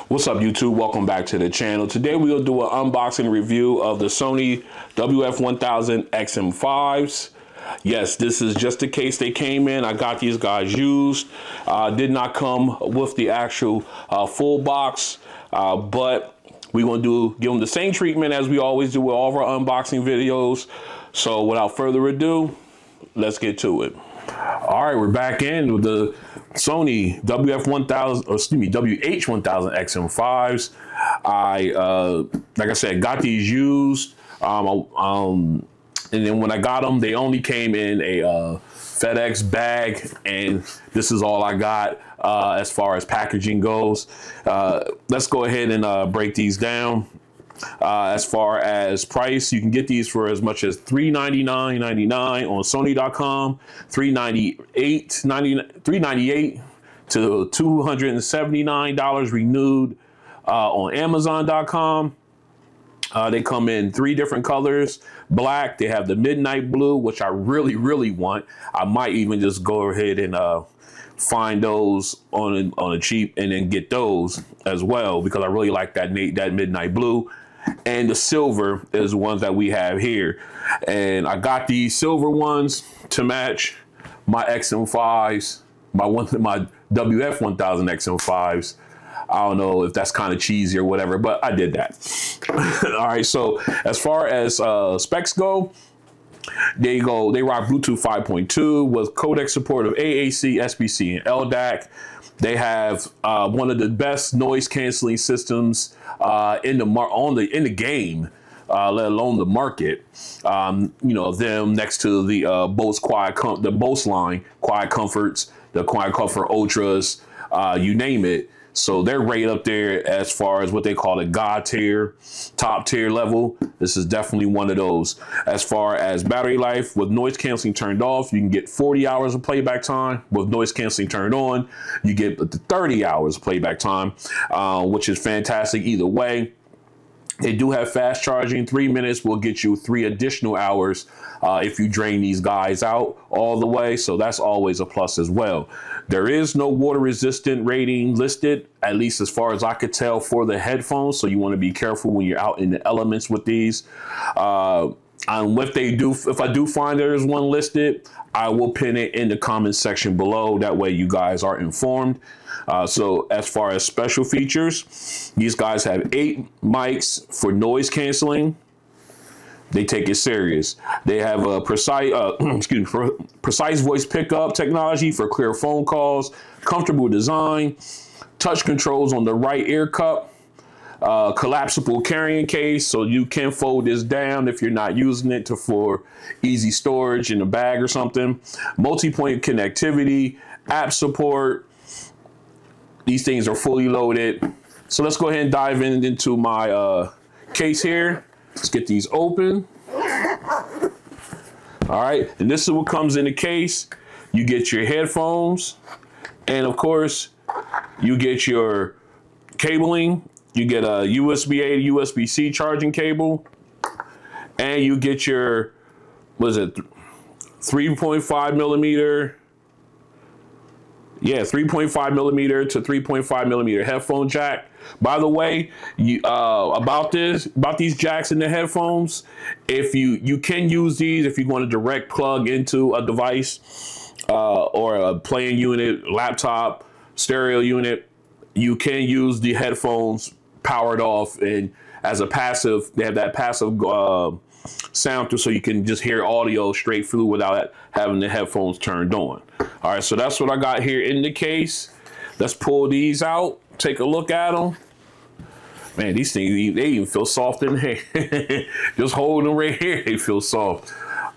What's up, YouTube? Welcome back to the channel. Today we'll do an unboxing review of the Sony WH-1000XM5s. Yes, this is just the case they came in. I got these guys used. Did not come with the actual full box, but we're going to give them the same treatment as we always do with all of our unboxing videos. So without further ado, let's get to it. All right, we're back in with the Sony WH-1000XM5s. Like I said, got these used. And then when I got them, they only came in a FedEx bag, and this is all I got as far as packaging goes. Let's go ahead and break these down. As far as price, you can get these for as much as $399.99 on Sony.com, $398 to $279 renewed on Amazon.com. They come in 3 different colors. Black, they have the midnight blue, which I really want. I might even just go ahead and find those on a cheap and then get those as well, because I really like that midnight blue. And the silver is the ones that we have here. And I got these silver ones to match my XM5s, my WF-1000XM5s. I don't know if that's kind of cheesy or whatever, but I did that. All right, so as far as specs go, they rock Bluetooth 5.2 with codec support of AAC, SBC, and LDAC. They have one of the best noise canceling systems in the game, let alone the market. You know, them next to the Bose line, Quiet Comforts, the Quiet Comfort Ultras, you name it. So they're right up there as far as what they call a God tier, top tier level. This is definitely one of those. As far as battery life, with noise canceling turned off, you can get 40 hours of playback time. With noise canceling turned on, you get 30 hours of playback time, which is fantastic either way. They do have fast charging. 3 minutes will get you 3 additional hours if you drain these guys out all the way. So that's always a plus as well. There is no water resistant rating listed, at least as far as I could tell, for the headphones. So you want to be careful when you're out in the elements with these. And if I do find there's one listed, I will pin it in the comment section below. That way you guys are informed. So as far as special features, these guys have 8 mics for noise canceling. They take it serious. They have a precise voice pickup technology for clear phone calls, comfortable design, touch controls on the right ear cup, collapsible carrying case, so you can fold this down if you're not using it for easy storage in a bag or something. Multi-point connectivity, app support. These things are fully loaded. So let's go ahead and dive into my case here. Let's get these open. All right, and this is what comes in the case. You get your headphones, and of course, you get your cabling. You get a USB-A to USB-C charging cable, and you get your, what is it, 3.5 millimeter? Yeah, 3.5 millimeter to 3.5 millimeter headphone jack. By the way, about these jacks in the headphones, if you can use these if you want to direct plug into a device or a playing unit, laptop, stereo unit, you can use the headphones powered off, and as a passive, they have that passive sound through, so you can just hear audio straight through without having the headphones turned on. All right, so that's what I got here in the case. Let's pull these out, take a look at them. Man, these things, they even feel soft in here. Just holding them right here, they feel soft.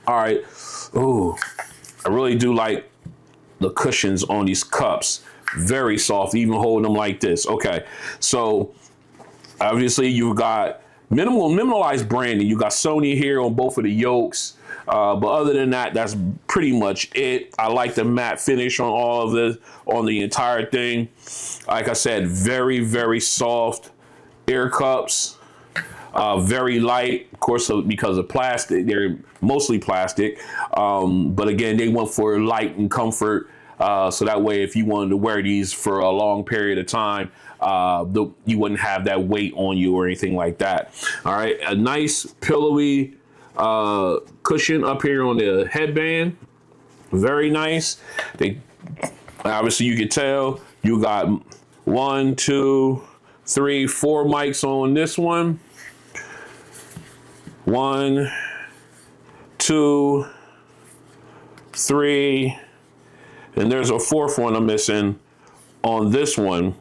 All right, ooh, I really do like the cushions on these cups. Very soft, even holding them like this. Okay, so obviously you've got minimalized branding. You got Sony here on both of the yokes. But other than that, that's pretty much it. I like the matte finish on all of this, on the entire thing. Like I said, very soft ear cups. Very light, of course, because of plastic. They're mostly plastic. But again, they went for light and comfort. So that way, if you wanted to wear these for a long period of time, you wouldn't have that weight on you or anything like that. All right, a nice pillowy cushion up here on the headband. Very nice. They obviously, you can tell you got 1, 2, 3, 4 mics on this one. 1, 2, 3, and there's a 4th one I'm missing on this one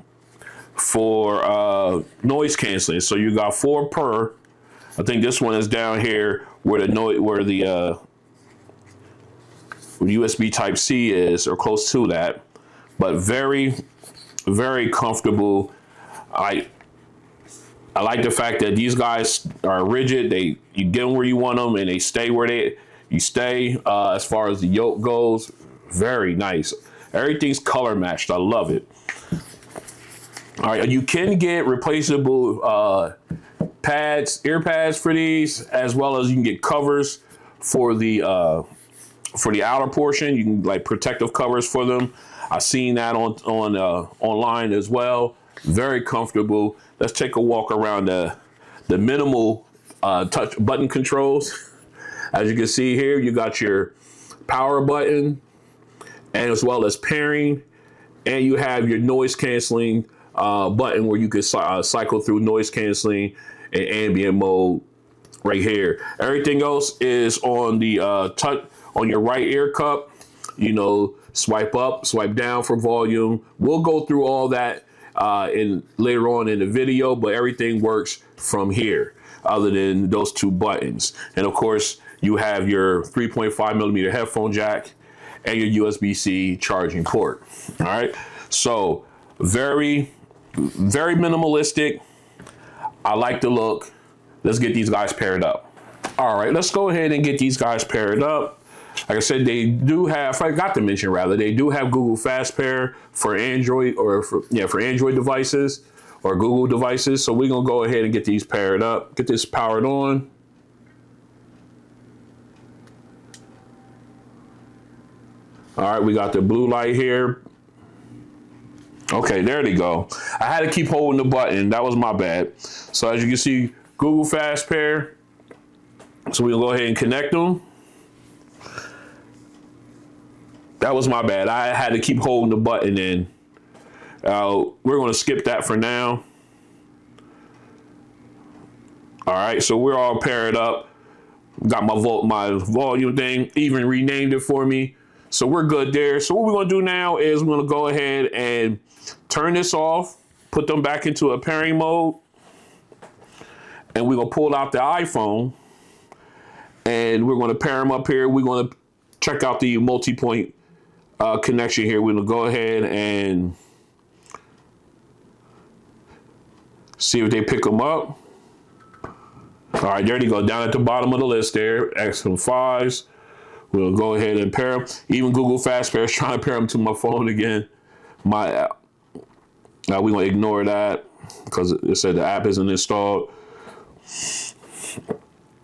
for noise canceling. So you got 4 per. I think this one is down here where the USB Type C is, or close to that. But very, very comfortable. I like the fact that these guys are rigid. You get them where you want them, and they stay where you stay. As far as the yoke goes, very nice. Everything's color matched. I love it. All right, you can get replaceable ear pads for these, as well as you can get covers for the outer portion. You can like protective covers for them. I've seen that online as well. Very comfortable. Let's take a walk around the minimal touch button controls. As you can see here, you got your power button, and as well as pairing, and you have your noise canceling button where you can cycle through noise canceling and ambient mode right here. Everything else is on the on your right ear cup. You know, swipe up, swipe down for volume. We'll go through all that later on in the video, but everything works from here other than those 2 buttons. And of course, you have your 3.5mm headphone jack and your USB-C charging port. All right, so very, very minimalistic. I like the look. Let's get these guys paired up. All right, let's go ahead and get these guys paired up. Like I said, they do have, I forgot to mention rather, they do have Google Fast Pair for Android, or for Android devices or Google devices. So we're gonna go ahead and get these paired up, get this powered on. All right, we got the blue light here. Okay, there they go. I had to keep holding the button. That was my bad. So as you can see, Google Fast Pair. So we'll go ahead and connect them. That was my bad. I had to keep holding the button in. We're going to skip that for now. All right, so we're all paired up. Got my volume thing, even renamed it for me. So we're good there. So what we're going to do now is we're going to go ahead and turn this off, put them back into a pairing mode, and we're going to pull out the iPhone, and we're going to pair them up here. We're going to check out the multi-point connection here. We're going to go ahead and see if they pick them up. All right, there they go, down at the bottom of the list there, XM5s. We'll go ahead and pair them. Even Google Fast Pair is trying to pair them to my phone again. My app. Now we're going to ignore that because it said the app isn't installed.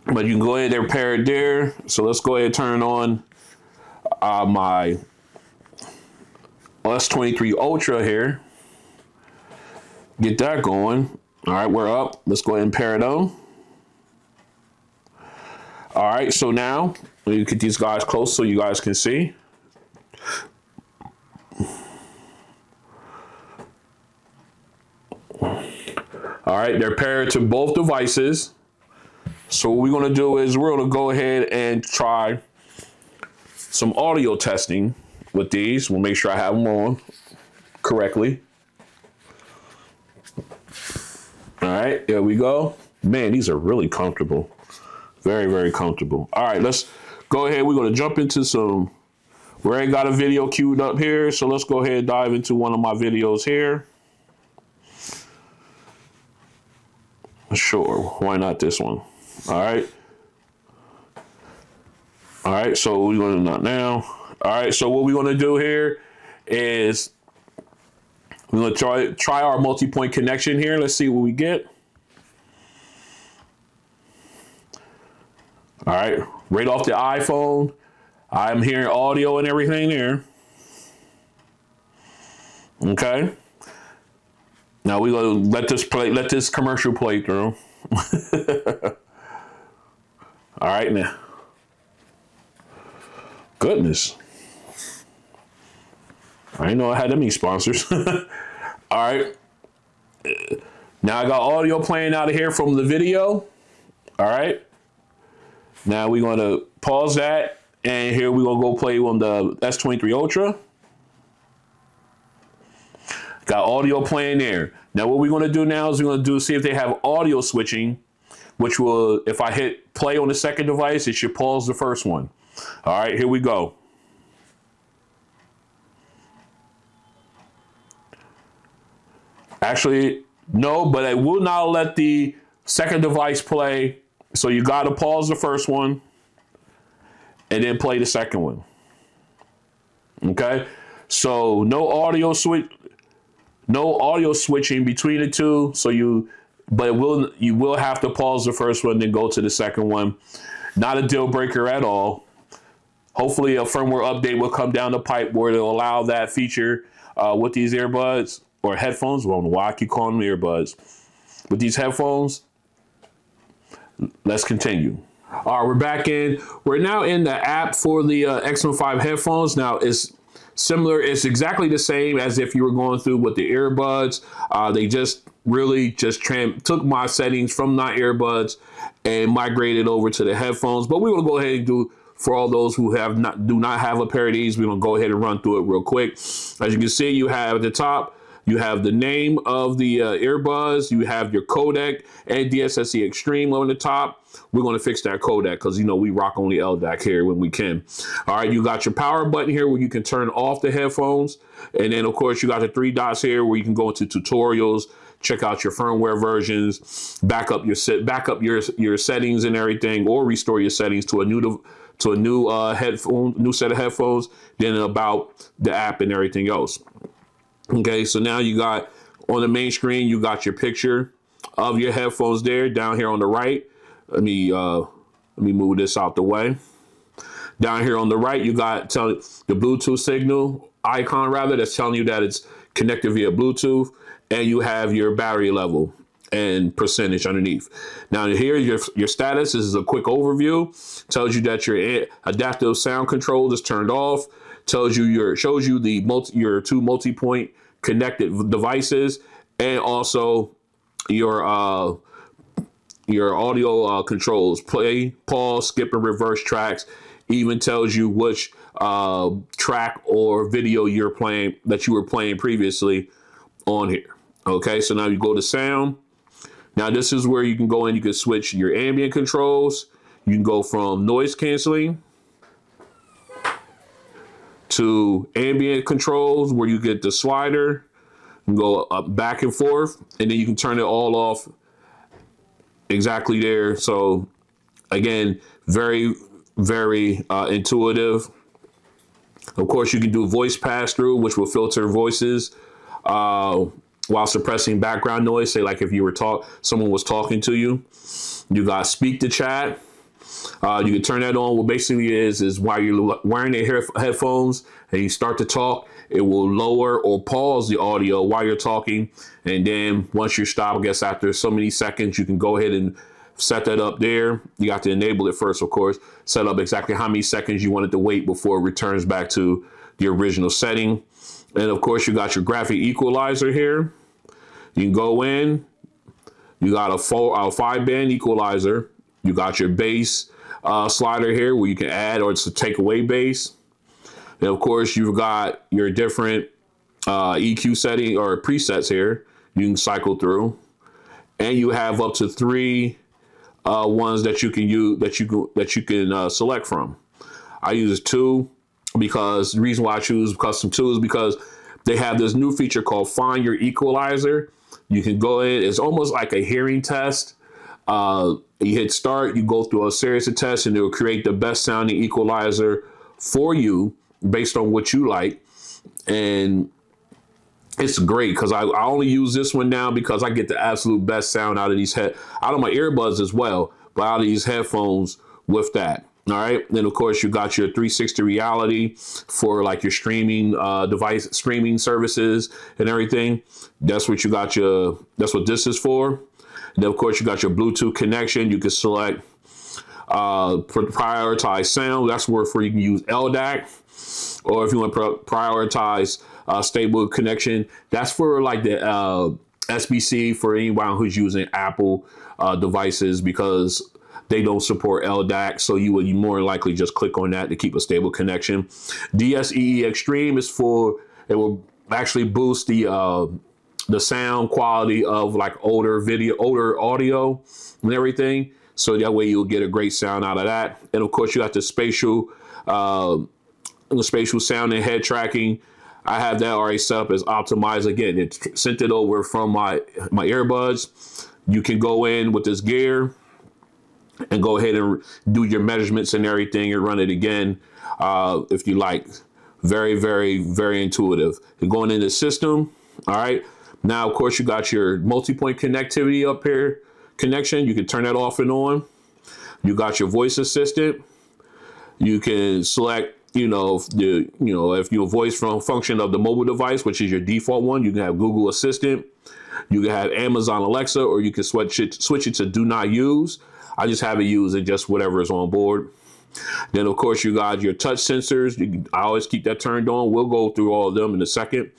But you can go ahead and pair it there. So let's go ahead and turn on my S23 Ultra here. Get that going. All right, we're up. Let's go ahead and pair it on. All right, so now we get these guys close so you guys can see. All right, they're paired to both devices. So what we're going to do is we're going to go ahead and try some audio testing with these. We'll make sure I have them on correctly. All right, there we go. Man, these are really comfortable. Very, very comfortable. All right, let's go ahead. We're going to jump into some, we already got a video queued up here. So let's go ahead and dive into one of my videos here. Sure, why not this one? All right. All right, so we're going to not now. All right, so what we're going to do here is we're going to try our multi-point connection here. Let's see what we get. All right, right off the iPhone, I'm hearing audio and everything there. Okay. Now we're gonna let this commercial play through. All right now. Goodness. I didn't know I had that many sponsors. All right. Now I got audio playing out of here from the video. All right. Now we're going to pause that. And here we're going to go play on the S23 Ultra. Got audio playing there. Now what we're going to do now is we're going to see if they have audio switching, which will, if I hit play on the second device, it should pause the first one. All right, here we go. Actually, no, but it will not let the second device play. So you got to pause the first one and then play the second one. Okay, so no audio switching between the two. So you will have to pause the first one, then go to the second one. Not a deal breaker at all. Hopefully a firmware update will come down the pipe where it'll allow that feature with these earbuds or headphones. Well, I don't know why I keep calling them earbuds. With these headphones, let's continue. All right, we're back in. We're now in the app for the XM5 headphones. Now it's similar. It's exactly the same as if you were going through with the earbuds. They just really just took my settings from my earbuds and migrated over to the headphones. But we will go ahead and do, for all those who do not have a pair of these, we're gonna go ahead and run through it real quick. As you can see, you have at the top, you have the name of the earbuds, you have your codec and DSSC Extreme on the top. We're gonna fix that codec because, you know, we rock only LDAC here when we can. All right, you got your power button here where you can turn off the headphones. And then of course you got the 3 dots here where you can go into tutorials, check out your firmware versions, back up your settings and everything, or restore your settings to a new set of headphones, then about the app and everything else. Okay, so now you got on the main screen, you got your picture of your headphones there down here on the right. Let me move this out the way. Down here on the right, you got the Bluetooth signal icon that's telling you that it's connected via Bluetooth, and you have your battery level and percentage underneath. Now here, your status. This is a quick overview. Tells you that your adaptive sound control is turned off. Shows you your two multi-point connected devices, and also your audio controls: play, pause, skip, and reverse tracks. Even tells you which track or video you were playing previously on here. Okay, so now you go to sound. Now this is where you can go in. You can switch your ambient controls. You can go from noise canceling to ambient controls, where you get the slider and go up back and forth, and then you can turn it all off exactly there. So again, very, very intuitive. Of course, you can do voice pass-through, which will filter voices while suppressing background noise. Say like if you were someone was talking to you. You got speak to chat. You can turn that on. What basically is while you're wearing the headphones and you start to talk, it will lower or pause the audio while you're talking. And then once you stop, I guess after so many seconds, you can go ahead and set that up there. You got to enable it first, of course. Set up exactly how many seconds you want it to wait before it returns back to the original setting. And of course, you got your graphic equalizer here. You can go in. You got a 5-band equalizer. You got your bass slider here where you can add or to take away bass. And of course, you've got your different EQ setting or presets here. You can cycle through, and you have up to 3 ones that you can use that you can select from. I use 2 because the reason why I choose custom 2 is because they have this new feature called Find Your Equalizer. You can go in. It's almost like a hearing test. You hit start, you go through a series of tests, and it will create the best sounding equalizer for you based on what you like. And it's great because I only use this one now because I get the absolute best sound out of my earbuds as well, but out of these headphones with that. All right. Then of course you got your 360 reality for like your streaming device, streaming services and everything. That's what you got that's what this is for. And then of course you got your Bluetooth connection. You can select prioritize sound. That's where you can use LDAC, or if you want to prioritize stable connection, that's for like the SBC for anyone who's using Apple devices, because they don't support LDAC, so you would more likely just click on that to keep a stable connection. DSEE Extreme is for, it will actually boost the sound quality of like older audio and everything. So that way you'll get a great sound out of that. And of course you got the spatial sound and head tracking. I have that already set up as optimized. Again, it sent it over from my earbuds. You can go in with this gear and go ahead and do your measurements and everything and run it again if you like. Very, very, very intuitive. And going in the system, all right. Now, of course, you got your multi-point connectivity up here, connection. You can turn that off and on. You got your voice assistant. You can select, if your voice function of the mobile device, which is your default one. You can have Google Assistant. You can have Amazon Alexa, or you can switch it to do not use. I just have it using just whatever is on board. Then, of course, you got your touch sensors. I always keep that turned on. We'll go through all of them in a second.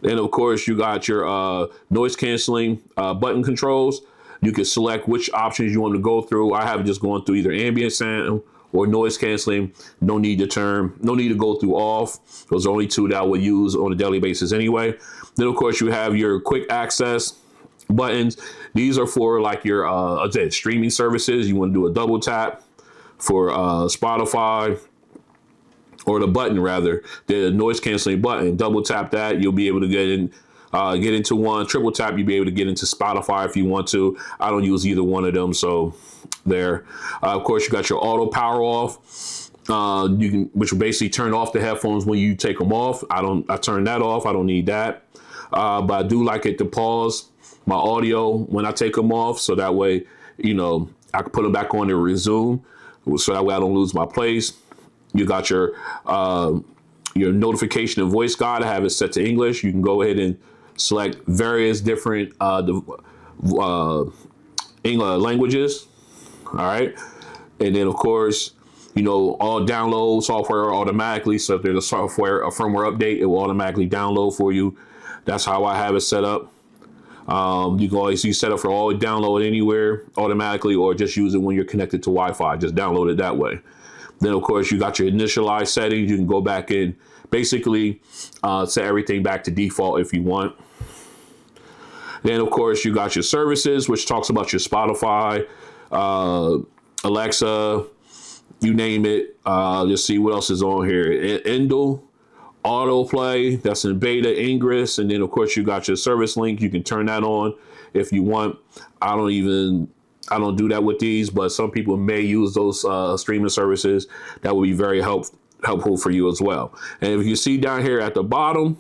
Then, of course, you got your noise canceling button controls. You can select which options you want to go through. I have it just going through either ambient sound or noise canceling. No need to go through off. Those are only two that I would use on a daily basis anyway. Then, of course, you have your quick access buttons. These are for like your streaming services. You want to do a double tap for Spotify, or the button rather, the noise canceling button. Double tap that, you'll be able to get into one. Triple tap, you'll be able to get into Spotify if you want to. I don't use either one of them, so there. Of course, you got your auto power off. Which will basically turn off the headphones when you take them off. I turn that off. I don't need that. But I do like it to pause my audio when I take them off, so that way, I can put them back on and resume, so that way I don't lose my place. You got your notification and voice guide. I have it set to English. You can go ahead and select various different languages. All right, and then of course, all download software automatically. So if there's a firmware update, it will automatically download for you. That's how I have it set up. You can always set up for all download anywhere automatically, or just use it when you're connected to Wi-Fi. Just download it that way. Then, of course, you got your initialized settings. You can go back in, basically set everything back to default if you want. Then, of course, you got your services, which talks about your Spotify, Alexa, you name it. Let's see what else is on here. Endel, autoplay, that's in beta, Ingress, and then of course you got your service link. You can turn that on if you want. I don't do that with these, but some people may use those streaming services. That will be very helpful for you as well. And if you see down here at the bottom,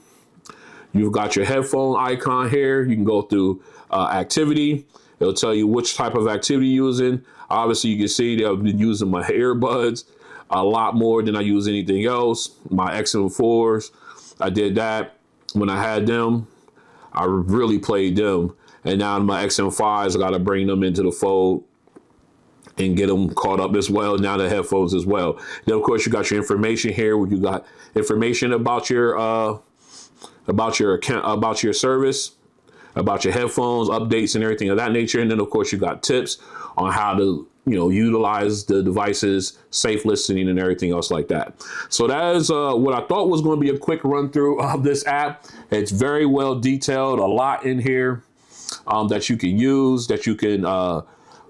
you've got your headphone icon here. You can go through activity. It'll tell you which type of activity you're using. Obviously, you can see that I've been using my earbuds a lot more than I use anything else. My XM4s, I did that when I had them. I really played them. And now in my XM5s, I got to bring them into the fold and get them caught up as well. Now the headphones as well. Then of course you got your information here, where you got information about your account, about your service, about your headphones, updates and everything of that nature. And then of course you got tips on how to utilize the devices, safe listening and everything else like that. So that is what I thought was going to be a quick run through of this app. It's very well detailed, a lot in here that you can use, that you can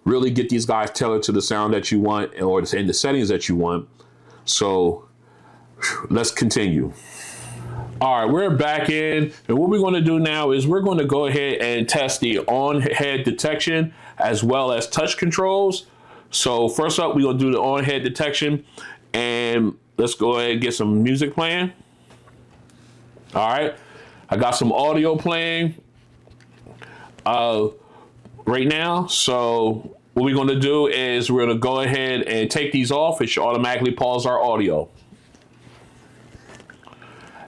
really get these guys tailored to the sound that you want, or in the settings that you want. So let's continue. All right, we're back in, and what we're going to do now is we're going to go ahead and test the on-head detection as well as touch controls. So first up, we're going to do the on-head detection, and let's go ahead and get some music playing. All right, I got some audio playing right now. So what we're going to do is we're going to go ahead and take these off. It should automatically pause our audio.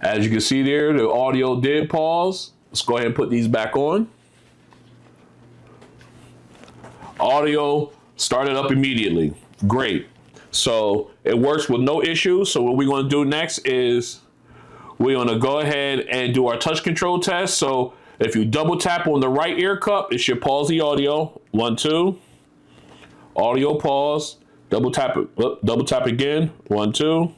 As you can see there, the audio did pause. Let's go ahead and put these back on. Audio started up immediately. Great. So it works with no issue. So what we're going to do next is we're going to go ahead and do our touch control test. So if you double tap on the right ear cup, it should pause the audio. 1, 2. Audio pause. Double tap it. Double tap again. 1, 2.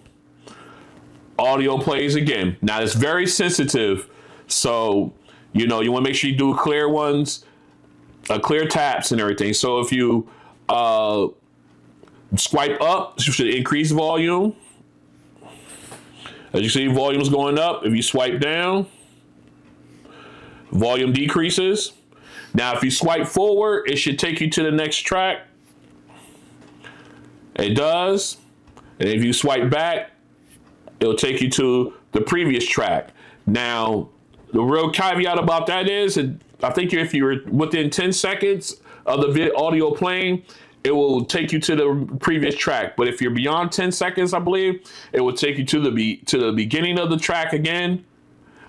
Audio plays again. Now it's very sensitive. So, you know, you want to make sure you do clear ones, clear taps and everything. So if you swipe up, you should increase volume. As you see, volume's going up. If you swipe down, volume decreases. Now, if you swipe forward, it should take you to the next track. It does. And if you swipe back, it'll take you to the previous track. Now, the real caveat about that is, I think if you're within 10 seconds of the audio playing, it will take you to the previous track. But if you're beyond 10 seconds, I believe, it will take you to the beginning of the track again.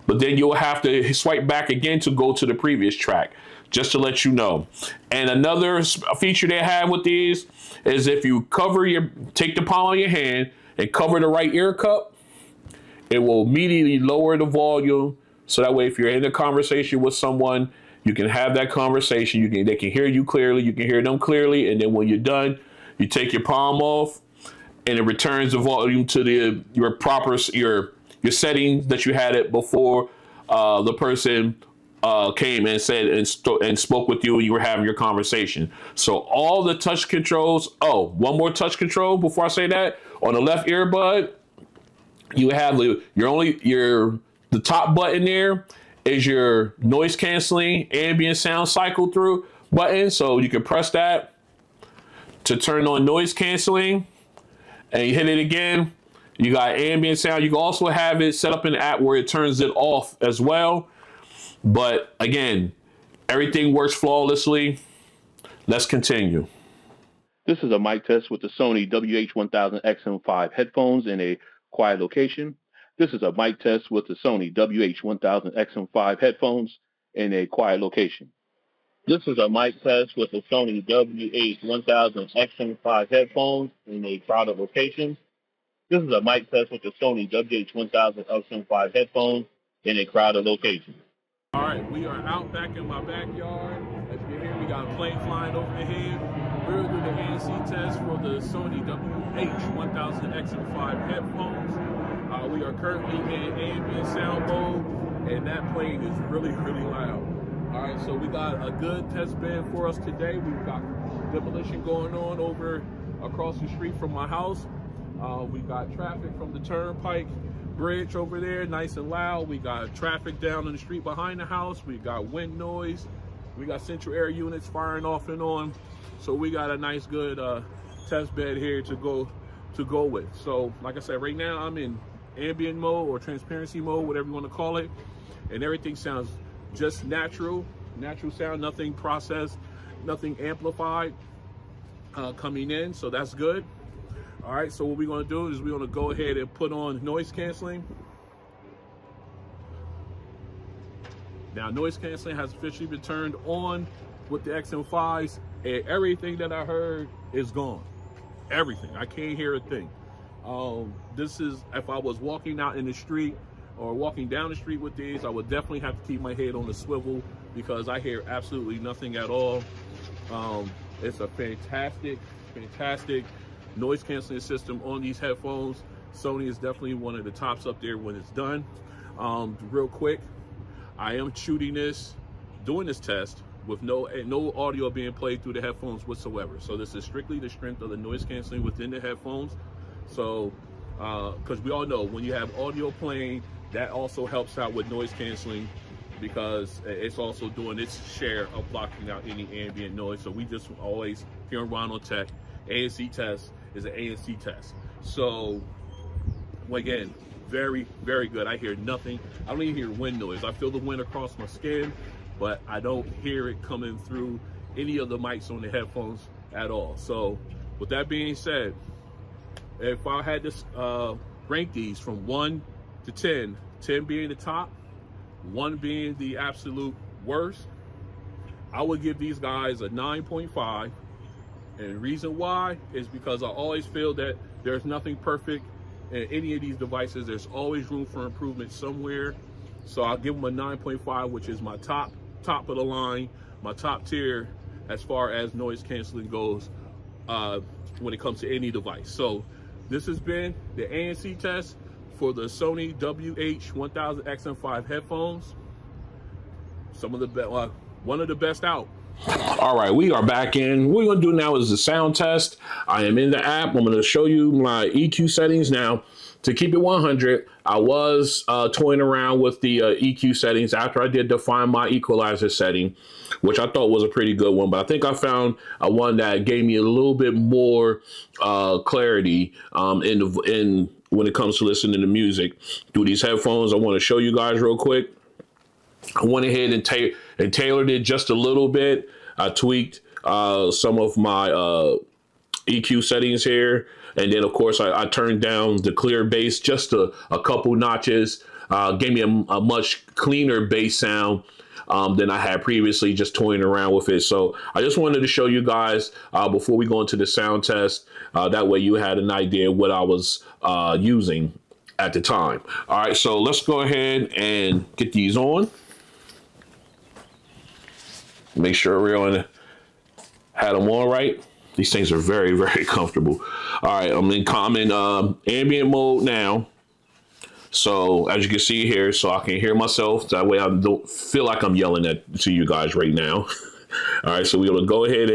But then you'll have to swipe back again to go to the previous track, just to let you know. And another feature they have with these is if you take the palm of your hand and cover the right ear cup, it will immediately lower the volume. So that way, if you're in a conversation with someone, you can have that conversation. They can hear you clearly. You can hear them clearly. And then when you're done, you take your palm off, and it returns the volume to your setting that you had it before the person came and said and spoke with you and you were having your conversation. So all the touch controls. Oh, one more touch control before I say that. On the left earbud, you have the top button there is your noise canceling ambient sound cycle through button. So you can press that to turn on noise canceling, and you hit it again. You got ambient sound. You can also have it set up in the app where it turns it off as well. But again, everything works flawlessly. Let's continue. This is a mic test with the Sony WH-1000XM5 headphones in a quiet location. This is a mic test with the Sony WH-1000XM5 headphones in a quiet location. This is a mic test with the Sony WH-1000XM5 headphones in a crowded location. This is a mic test with the Sony WH-1000XM5 headphones in a crowded location. All right, we are out back in my backyard. As you can hear, we got a plane flying overhead. We're doing the ANC test for the Sony WH-1000XM5 headphones. We are currently in ambient sound mode, and that plane is really, really loud. All right, so we got a good test bed for us today. We've got demolition going on over across the street from my house. We got traffic from the Turnpike Bridge over there, nice and loud. We got traffic down in the street behind the house. We got wind noise. We got central air units firing off and on. So we got a nice, good test bed here to go with. So, like I said, right now I'm in ambient mode or transparency mode, whatever you want to call it, and everything sounds just natural sound, nothing processed, nothing amplified coming in. So that's good. All right, so what we're going to do is we're going to go ahead and put on noise canceling. Now, noise canceling has officially been turned on with the XM5s, and everything that I heard is gone. Everything. I can't hear a thing. This is, if I was walking out in the street or walking down the street with these, I would definitely have to keep my head on the swivel because I hear absolutely nothing at all. It's a fantastic noise canceling system on these headphones. Sony is definitely one of the tops up there when it's done. Real quick, I am doing this test with no audio being played through the headphones whatsoever. So this is strictly the strength of the noise canceling within the headphones. So, because we all know when you have audio playing, that also helps out with noise canceling because it's also doing its share of blocking out any ambient noise. So we just always, here on RonOnTech, ANC Test is an ANC test. So, again, very, very good. I hear nothing. I don't even hear wind noise. I feel the wind across my skin, but I don't hear it coming through any of the mics on the headphones at all. So with that being said, if I had to rank these from 1 to 10, 10 being the top, 1 being the absolute worst, I would give these guys a 9.5. And the reason why is because I always feel that there's nothing perfect in any of these devices. There's always room for improvement somewhere. So I'll give them a 9.5, which is my top of the line, my top tier as far as noise canceling goes when it comes to any device. So this has been the ANC test for the Sony WH-1000XM5 headphones. One of the best out. All right, we are back in. What we're going to do now is the sound test. I am in the app. I'm going to show you my EQ settings now. To keep it 100, I was toying around with the EQ settings after I did define my equalizer setting, which I thought was a pretty good one. But I think I found one that gave me a little bit more clarity in when it comes to listening to music through these headphones. I want to show you guys real quick. I went ahead and tailored it just a little bit. I tweaked some of my EQ settings here. And then, of course, I turned down the clear bass just a couple notches. Gave me a much cleaner bass sound than I had previously, just toying around with it. So I just wanted to show you guys before we go into the sound test. That way you had an idea what I was using at the time. All right, so let's go ahead and get these on. Make sure everyone had them on right. These things are very, very comfortable. All right, I'm in common ambient mode now. So as you can see here, so I can hear myself. That way I don't feel like I'm yelling to you guys right now. All right, so we're gonna go ahead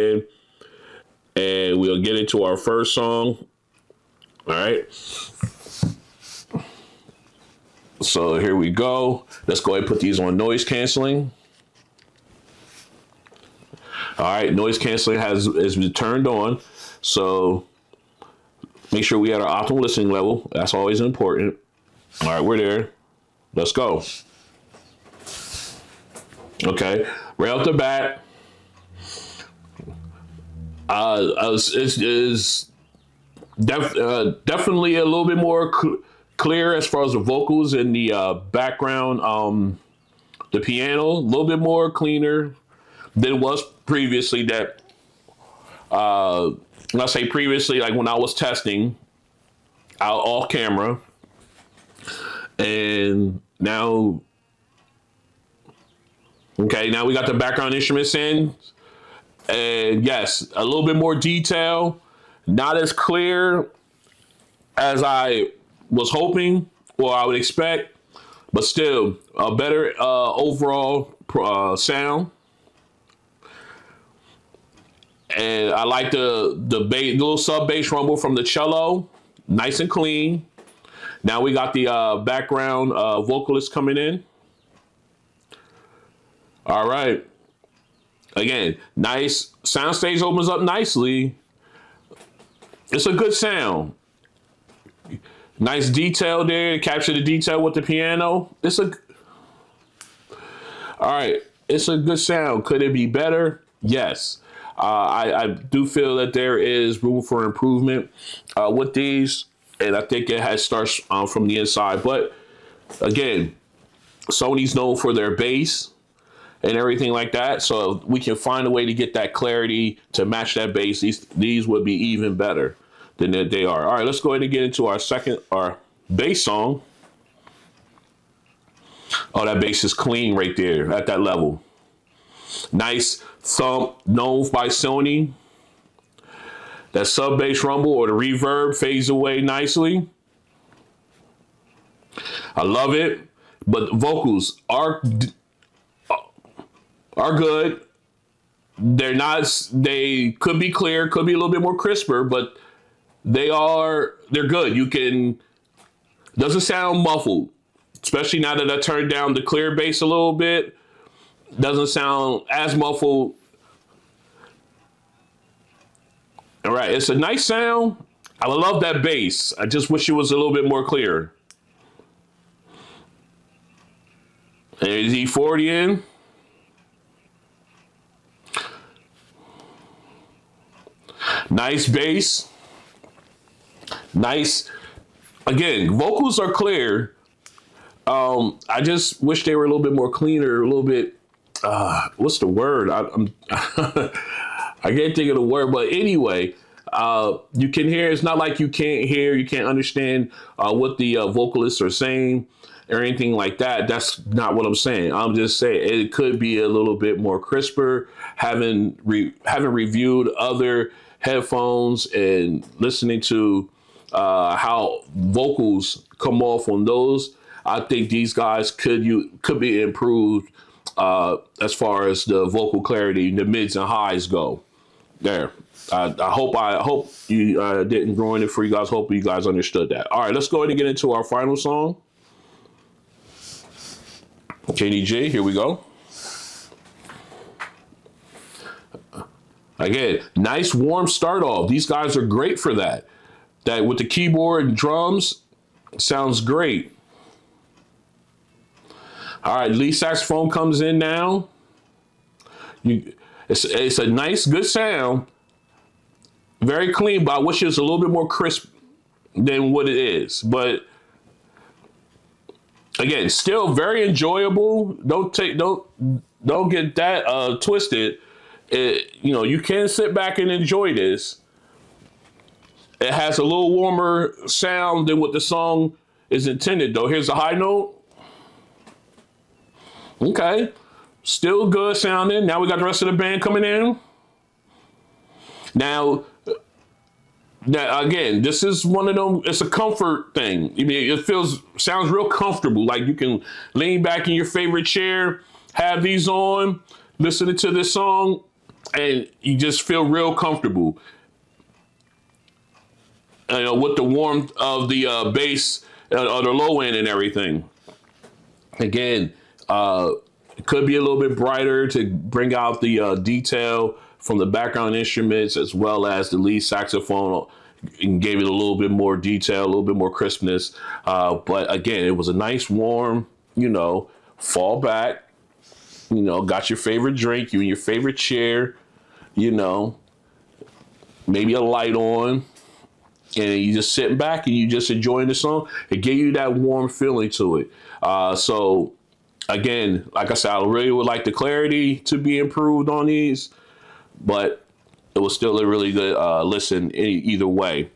and we'll get into our first song. All right. So here we go. Let's go ahead and put these on noise canceling. All right, noise canceling has been turned on. So make sure we have our optimal listening level. That's always important. All right, we're there. Let's go. Okay, right off the bat, it's definitely a little bit more clear as far as the vocals and the background, the piano, a little bit more cleaner than it was previously. That when I say previously, like when I was testing out off camera, and now, okay, now we got the background instruments in, and yes, a little bit more detail, not as clear as I was hoping or I would expect, but still a better overall sound. And I like the little sub bass rumble from the cello, nice and clean. Now we got the background vocalist coming in. All right. Again, nice. Soundstage opens up nicely. It's a good sound. Nice detail there. Capture the detail with the piano. All right. It's a good sound. Could it be better? Yes. I do feel that there is room for improvement with these, and I think it starts from the inside. But again, Sony's known for their bass and everything like that, so if we can find a way to get that clarity to match that bass, these would be even better than they are. All right, let's go ahead and get into our bass song. Oh, that bass is clean right there at that level. Nice thump, known by Sony. That sub bass rumble or the reverb fades away nicely. I love it, but vocals are good. They could be clear, could be a little bit more crisper, but they're good. Doesn't sound muffled, especially now that I turned down the clear bass a little bit. Doesn't sound as muffled. All right, it's a nice sound. I love that bass. I just wish it was a little bit more clear. There's E40 in. Nice bass. Nice. Again, vocals are clear. I just wish they were a little bit more cleaner, a little bit, what's the word? I'm I can't think of the word, but anyway, you can hear, it's not like you can't hear, you can't understand what the vocalists are saying or anything like that. That's not what I'm saying. I'm just saying it could be a little bit more crisper. Having reviewed other headphones and listening to how vocals come off on those, I think these guys could be improved as far as the vocal clarity, the mids and highs go. There. I hope you didn't ruin it for you guys. Hope you guys understood that. All right, let's go ahead and get into our final song. KDJ, here we go. Again, nice warm start off. These guys are great for that. That with the keyboard and drums, sounds great. All right, lead saxophone comes in now. It's a nice, good sound. Very clean, but I wish it was a little bit more crisp than what it is. But again, still very enjoyable. Don't get that twisted. You can sit back and enjoy this. It has a little warmer sound than what the song is intended, though. Here's a high note. Okay. Still good sounding. Now we got the rest of the band coming in. Now again, this is one of them, it's a comfort thing. I mean, it sounds real comfortable. Like you can lean back in your favorite chair, have these on, listening to this song, and you just feel real comfortable. With the warmth of the bass or the low end and everything. Again, it could be a little bit brighter to bring out the detail from the background instruments as well as the lead saxophone, and gave it a little bit more detail, a little bit more crispness. But again, it was a nice warm, fall back, got your favorite drink, you in your favorite chair, maybe a light on, and you just sitting back and you just enjoying the song. It gave you that warm feeling to it. So again, like I said, I really would like the clarity to be improved on these, but it was still a really good listen either way.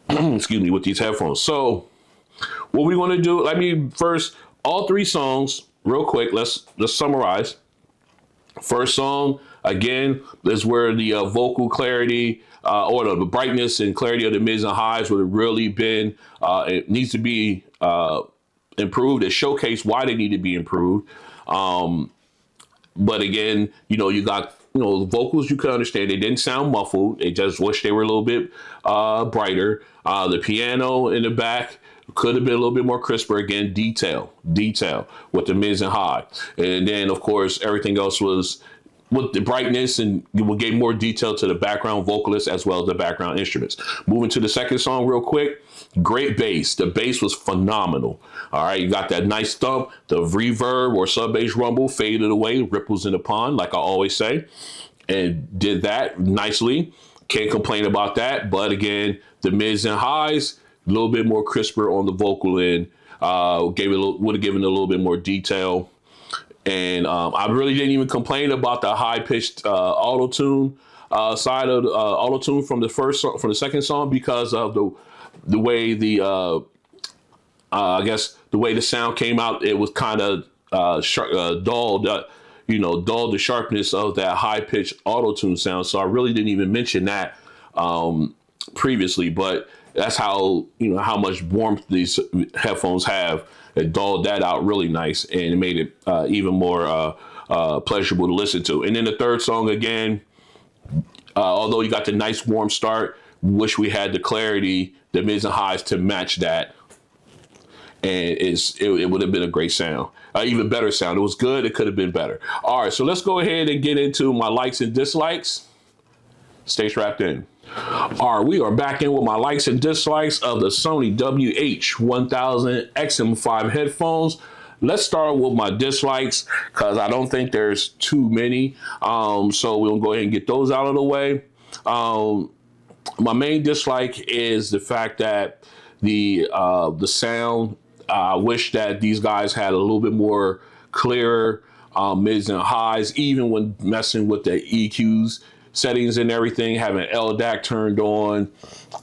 Excuse me, with these headphones. So what we want to do, let me first, all three songs real quick. Let's summarize. First song, again, is where the vocal clarity or the brightness and clarity of the mids and highs would have really been, it needs to be improved. It showcased why they need to be improved. But again, you got, the vocals, you could understand they didn't sound muffled. They just wish they were a little bit brighter. The piano in the back could have been a little bit more crisper. Again, detail with the mids and high. And then, of course, everything else was with the brightness, and we gave more detail to the background vocalists as well as the background instruments. Moving to the second song real quick. Great bass. The bass was phenomenal. All right, you got that nice thump, the reverb or sub bass rumble faded away, ripples in the pond, like I always say, and did that nicely. Can't complain about that. But again, the mids and highs, a little bit more crisper on the vocal end. Would have given it a little bit more detail. And I really didn't even complain about the high pitched auto tune side of the auto tune from the second song, because of the way I guess the way the sound came out. It was kind of dulled, dulled the sharpness of that high pitched auto tune sound. So I really didn't even mention that previously, but that's how how much warmth these headphones have. It dulled that out really nice, and it made it even more pleasurable to listen to. And then the third song, again, although you got the nice warm start, wish we had the clarity, the mids and highs to match that. And it would have been a great sound, even better sound. It was good. It could have been better. All right, so let's go ahead and get into my likes and dislikes. Stay strapped in. All right, we are back in with my likes and dislikes of the Sony WH-1000XM5 headphones. Let's start with my dislikes, because I don't think there's too many. So we'll go ahead and get those out of the way. My main dislike is the fact that the sound. I wish that these guys had a little bit more clearer mids and highs, even when messing with the EQs settings and everything, having LDAC turned on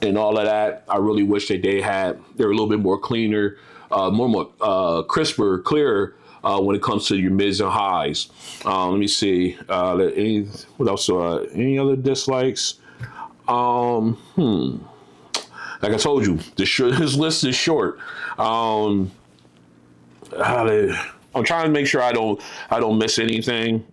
and all of that. I really wish that they're a little bit more cleaner, more crisper, clearer when it comes to your mids and highs. Let me see. What else? Any other dislikes? Like I told you, his list is short. I'm trying to make sure I don't miss anything.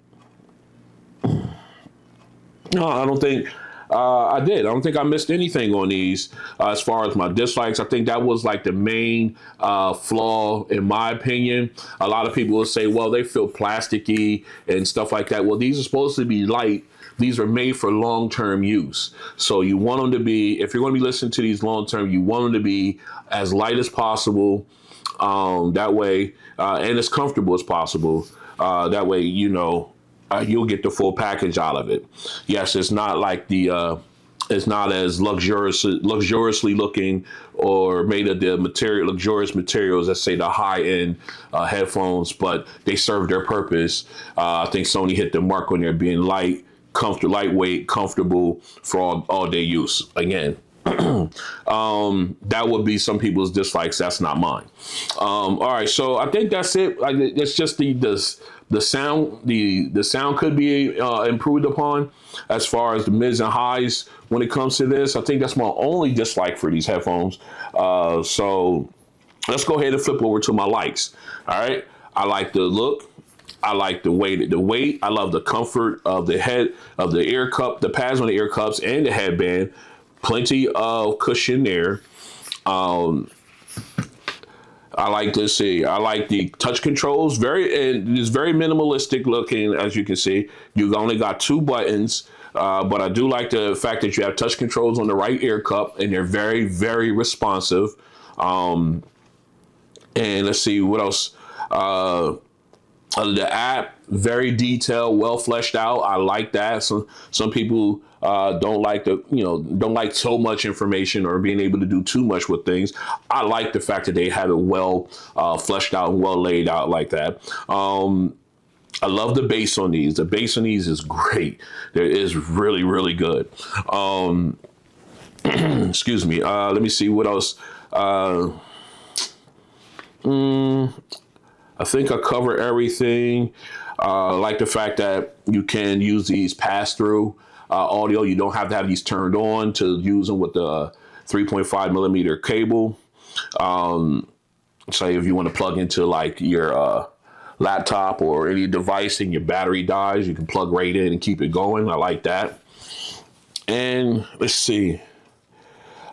No, I don't think I did. I don't think I missed anything on these as far as my dislikes. I think that was like the main flaw in my opinion. A lot of people will say, well, they feel plasticky and stuff like that. Well, these are supposed to be light. These are made for long-term use. So you want them to be, if you're going to be listening to these long-term, you want them to be as light as possible. That way, and as comfortable as possible. That way, you'll get the full package out of it. Yes, it's not like it's not as luxuriously looking or made of the luxurious materials that say the high-end headphones, but they serve their purpose. I think Sony hit the mark on there being lightweight, comfortable for all day use. Again, that would be some people's dislikes. That's not mine. All right, so I think that's it. It's just the sound. The sound could be improved upon as far as the mids and highs when it comes to this. I think that's my only dislike for these headphones. So let's go ahead and flip over to my likes. All right, I like the look. I like the weight. I love the comfort of the ear cup, the pads on the ear cups and the headband. Plenty of cushion there. I like the touch controls. It's very minimalistic looking, as you can see. You've only got 2 buttons, but I do like the fact that you have touch controls on the right ear cup, and they're very, very responsive. And let's see what else. The app, very detailed, well fleshed out. I like that. Some people don't like so much information or being able to do too much with things. I like the fact that they have it well fleshed out and well laid out like that. I love the bass on these. The bass on these is great. It is really, really good. Excuse me. Let me see what else. I think I covered everything. I like the fact that you can use these pass-through audio. You don't have to have these turned on to use them with the 3.5 millimeter cable. Say if you want to plug into like your laptop or any device and your battery dies, you can plug right in and keep it going. I like that. And let's see.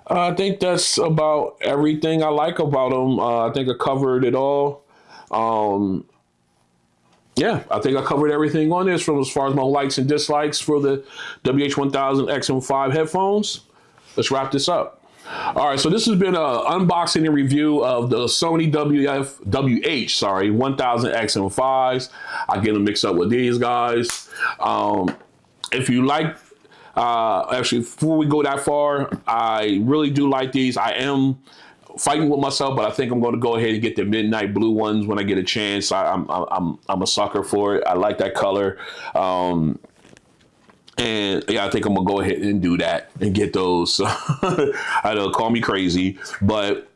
I think that's about everything I like about them. I think I covered it all. Yeah, I think I covered everything on this from as far as my likes and dislikes for the WH-1000XM5 headphones. Let's wrap this up. All right, so this has been an unboxing and review of the Sony WH-1000XM5s. I get them mixed up with these guys. If you like, actually, before we go that far, I really do like these. I am fighting with myself, but I think I'm going to go ahead and get the midnight blue ones when I get a chance. I'm a sucker for it. I like that color. And yeah, I think I'm gonna go ahead and do that and get those. I know, call me crazy, but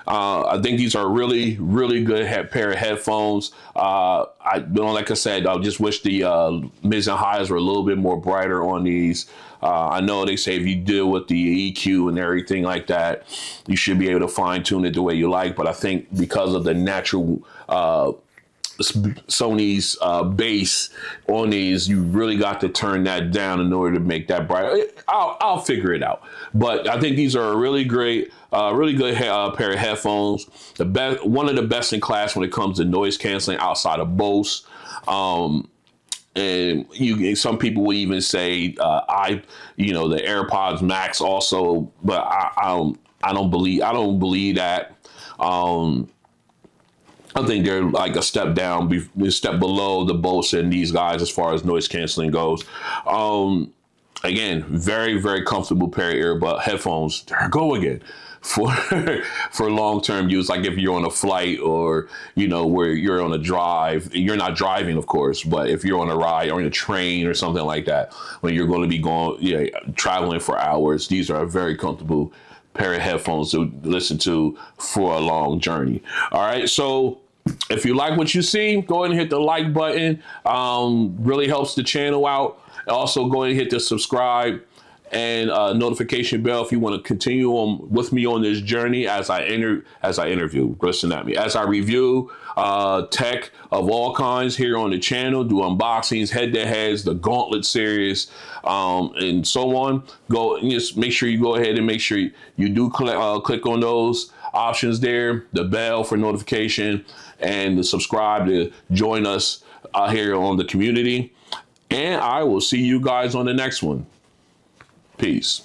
I think these are really, really good pair of headphones. Like I said, I just wish the mids and highs were a little bit more brighter on these. I know they say if you deal with the EQ and everything like that, you should be able to fine tune it the way you like. But I think because of the natural Sony's bass on these, you really got to turn that down in order to make that bright. I'll figure it out. But I think these are a really great, really good pair of headphones. One of the best in class when it comes to noise canceling outside of Bose. And some people will even say the AirPods Max also, but I don't believe that. I think they're like a step down, a step below the Bose and these guys as far as noise canceling goes. Again, very, very comfortable pair of earbud headphones. There I go again. For for long-term use, like if you're on a flight or, you know, where you're on a drive. You're not driving, of course, but if you're on a ride or in a train or something like that, when you're going to be traveling for hours, these are a very comfortable pair of headphones to listen to for a long journey. All right, so if you like what you see, go ahead and hit the like button. Really helps the channel out. Also, go ahead and hit the subscribe and notification bell if you want to continue on with me on this journey as I interview. Listen at me as I review tech of all kinds here on the channel. Do unboxings, head-to-heads, the Gauntlet series, and so on. Go and just make sure you go ahead and make sure you do click on those options there, the bell for notification, and the subscribe to join us here on the community. And I will see you guys on the next one. Peace.